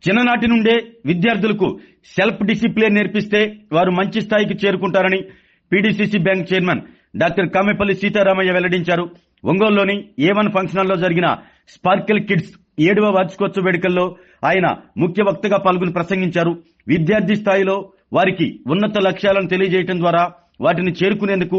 చిన్ననాటి నుండే విద్యార్థులకు సెల్ఫ్ డిసిప్లిన్ నేర్పిస్తే వారు మంచి స్థాయికి చేరుకుంటారని PDCC bank chairman doctor Kamepalli Seetharamaiah వెల్లడించారు. ఒంగోలులోని A1 ఫంక్షన్ హాల్లో జరిగిన స్పార్కిల్ కిడ్స్ 7వ వార్షికోత్సవ వేడుకల్లో ఆయన ముఖ్య వక్తగా పాల్గొని ప్రసంగించారు. విద్యార్థి స్థాయిలో వారికి ఉన్నత లక్ష్యాలను తెలియజేయడం ద్వారా వాటిని చేరుకునేందుకు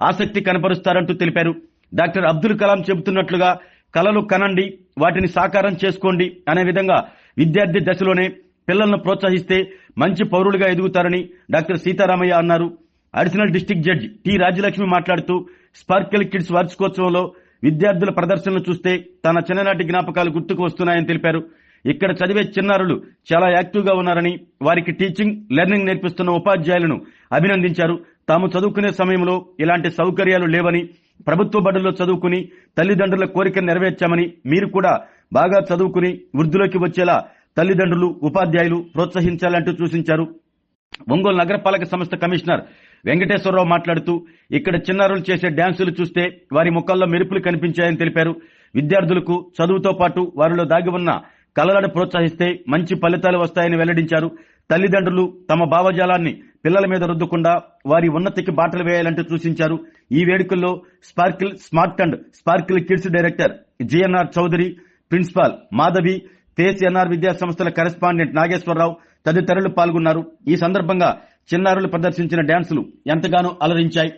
ఆసక్తి కనపరుస్తారంటూ తెలిపారు. డాక్టర్ అబ్దుల్ కలాం చెబుతున్నట్లుగా కలలు కనండి, వాటిని సాకారం చేసుకోండి అనే విధంగా విద్యార్థి దశలోనే పిల్లలను ప్రోత్సహిస్తే మంచి పౌరులుగా ఎదుగుతారని డాక్టర్ సీతారామయ్య అన్నారు. Additional district judge T Rajyalakshmi మాట్లాడుతూ స్పార్కిల్ కిడ్స్ వార్షికోత్సవంలో విద్యార్థుల ప్రదర్శనలు చూస్తే తన చిన్ననాటి జ్ఞాపకాలు గుర్తుకు వస్తున్నాయని తెలిపారు. ఇక్కడ చదివే చిన్నారులు చాలా యాక్టివ్ గా ఉన్నారని, వారికి టీచింగ్ లెర్నింగ్ నేర్పిస్తున్న ఉపాధ్యాయులను అభినందించారు. తాము చదువుకునే సమయంలో ఇలాంటి సౌకర్యాలు లేవని, ప్రభుత్వ బడుల్లో చదువుకుని తల్లిదండ్రుల కోరికను నెరవేర్చామని, మీరు కూడా బాగా చదువుకుని వృద్ధిలోకి వచ్చేలా తల్లిదండ్రులు, ఉపాధ్యాయులు ప్రోత్సహించాలంటూ సూచించారు. ఒంగోలు నగరపాలక సంస్థ కమిషనర్ వెంకటేశ్వరరావు మాట్లాడుతూ ఇక్కడ చిన్నారులు చేసే డ్యాన్సులు చూస్తే వారి ముఖాల్లో మెరుపులు కనిపించాయని తెలిపారు. విద్యార్థులకు చదువుతో పాటు వారిలో దాగి ఉన్న కళలను ప్రోత్సహిస్తే మంచి ఫలితాలు వస్తాయని వెల్లడించారు. తల్లిదండ్రులు తమ భావజాలాన్ని పిల్లల మీద రుద్దకుండా వారి ఉన్నతికి బాటలు వేయాలంటూ సూచించారు. ఈ వేడుకల్లో sparkle smart and sparkle kids director GNR Chowdary, principal Madhavi, TSNR విద్యా సంస్థల కరెస్పాండెంట్ నాగేశ్వరరావు తదితరులు పాల్గొన్నారు. ఈ సందర్భంగా చిన్నారులు ప్రదర్శించిన డ్యాన్సులు ఎంతగానో అలరించాయి.